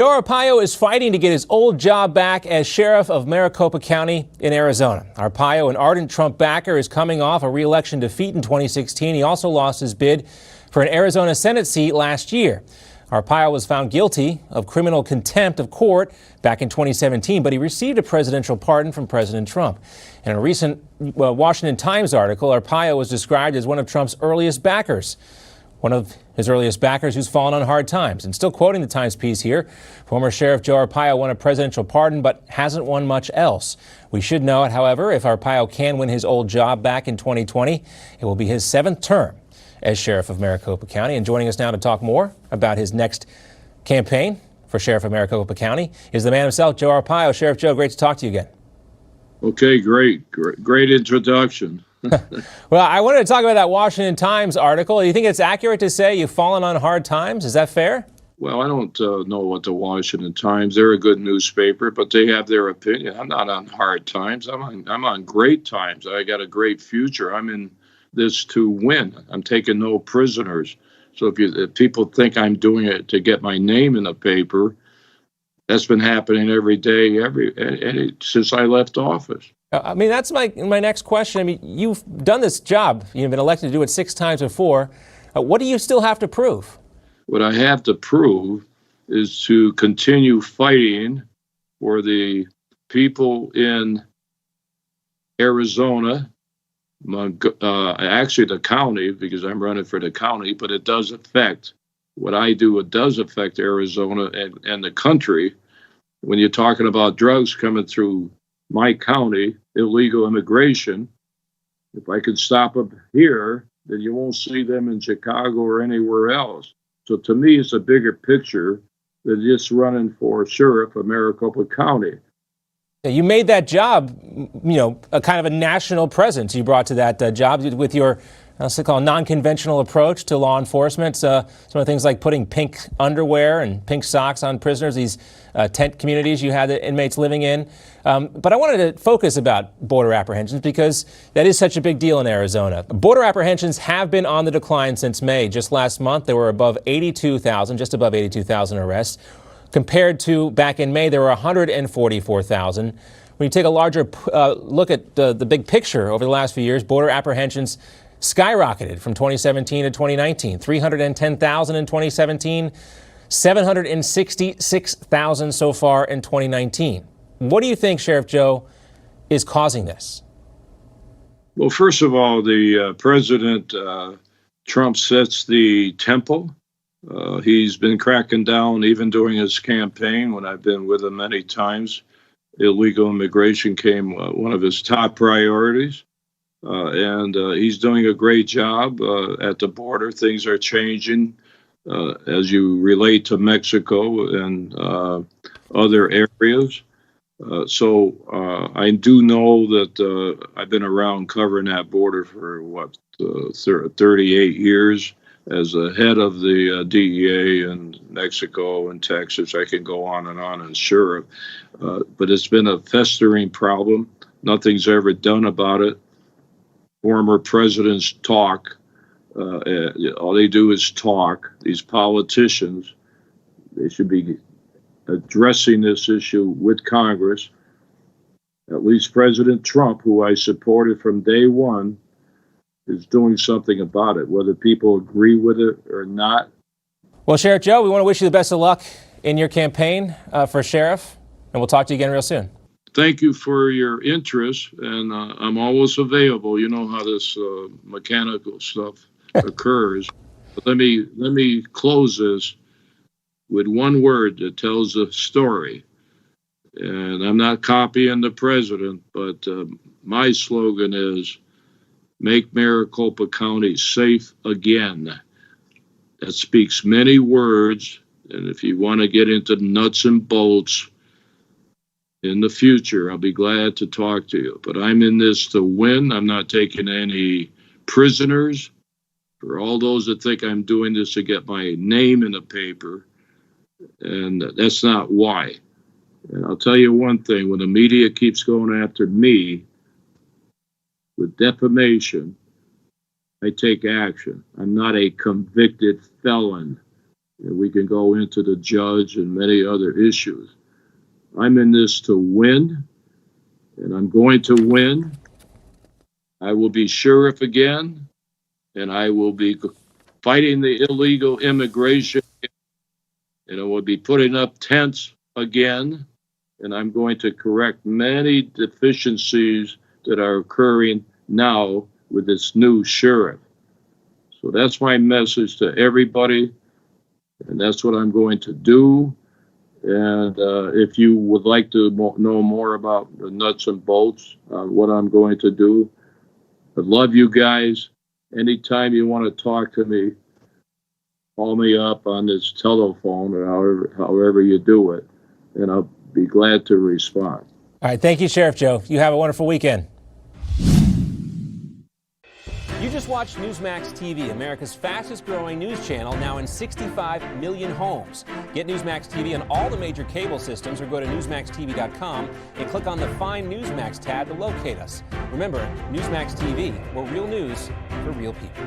Joe Arpaio is fighting to get his old job back as sheriff of Maricopa County in Arizona. Arpaio, an ardent Trump backer, is coming off a re-election defeat in 2016. He also lost his bid for an Arizona Senate seat last year. Arpaio was found guilty of criminal contempt of court back in 2017, but he received a presidential pardon from President Trump. In a recent Washington Times article, Arpaio was described as one of Trump's earliest backers. One of his earliest backers who's fallen on hard times. And still quoting the Times piece here, former Sheriff Joe Arpaio won a presidential pardon but hasn't won much else. We should note, however, if Arpaio can win his old job back in 2020, it will be his 7th term as Sheriff of Maricopa County. And joining us now to talk more about his next campaign for Sheriff of Maricopa County is the man himself, Joe Arpaio. Sheriff Joe, great to talk to you again. Okay, great introduction. Well, I wanted to talk about that Washington Times article. Do you think it's accurate to say you've fallen on hard times? Is that fair? Well, I don't know what the Washington Times, they're a good newspaper, but they have their opinion. I'm not on hard times. I'm on great times. I got a great future. I'm in this to win. I'm taking no prisoners. So if people think I'm doing it to get my name in the paper, that's been happening every day, since I left office. I mean, that's my next question. I mean, you've done this job. You've been elected to do it 6 times before. What do you still have to prove? What I have to prove is to continue fighting for the people in Arizona, actually the county, because I'm running for the county, but it does affect what I do. It does affect Arizona and the country. When you're talking about drugs coming through my county, illegal immigration, if I could stop them here, then you won't see them in Chicago or anywhere else. So to me, it's a bigger picture than just running for sheriff of Maricopa County. You made that job, a kind of a national presence you brought to that job with your, so-called non-conventional approach to law enforcement. Some of the things like putting pink underwear and pink socks on prisoners, these tent communities you had the inmates living in. But I wanted to focus about border apprehensions because that is such a big deal in Arizona. Border apprehensions have been on the decline since May. Just last month, there were just above 82,000 arrests. Compared to back in May, there were 144,000. When you take a larger look at the big picture over the last few years, border apprehensions skyrocketed from 2017 to 2019. 310,000 in 2017, 766,000 so far in 2019. What do you think, Sheriff Joe, is causing this? Well, first of all, the President Trump sets the tempo. He's been cracking down even during his campaign when I've been with him many times. Illegal immigration came one of his top priorities. And he's doing a great job at the border. Things are changing as you relate to Mexico and other areas. So I do know that I've been around covering that border for 38 years as a head of the DEA in Mexico and Texas. I can go on and sheriff, but it's been a festering problem. Nothing's ever done about it. Former presidents talk. All they do is talk. These politicians, they should be addressing this issue with Congress. At least President Trump, who I supported from day one, is doing something about it, whether people agree with it or not. Well, Sheriff Joe, we want to wish you the best of luck in your campaign for sheriff, and we'll talk to you again real soon. Thank you for your interest, and I'm always available. You know how this mechanical stuff occurs. But let me close this with one word that tells a story. And I'm not copying the president, but my slogan is, make Maricopa County safe again. That speaks many words, and if you want to get into nuts and bolts, in the future, I'll be glad to talk to you. But I'm in this to win. I'm not taking any prisoners. For all those that think I'm doing this to get my name in the paper, and that's not why. And I'll tell you one thing, when the media keeps going after me with defamation, I take action. I'm not a convicted felon. and we can go into the judge and many other issues. I'm in this to win, and I'm going to win. I will be sheriff again, and I will be fighting the illegal immigration, and I will be putting up tents again, and I'm going to correct many deficiencies that are occurring now with this new sheriff. So that's my message to everybody, and that's what I'm going to do. And if you would like to know more about the nuts and bolts on what I'm going to do, I love you guys. Anytime you want to talk to me, call me up on this telephone or however you do it, and I'll be glad to respond. All right. Thank you, Sheriff Joe. You have a wonderful weekend. You just watched Newsmax TV, America's fastest growing news channel, now in 65 million homes. Get Newsmax TV on all the major cable systems or go to newsmaxtv.com and click on the Find Newsmax tab to locate us. Remember, Newsmax TV, where real news for real people.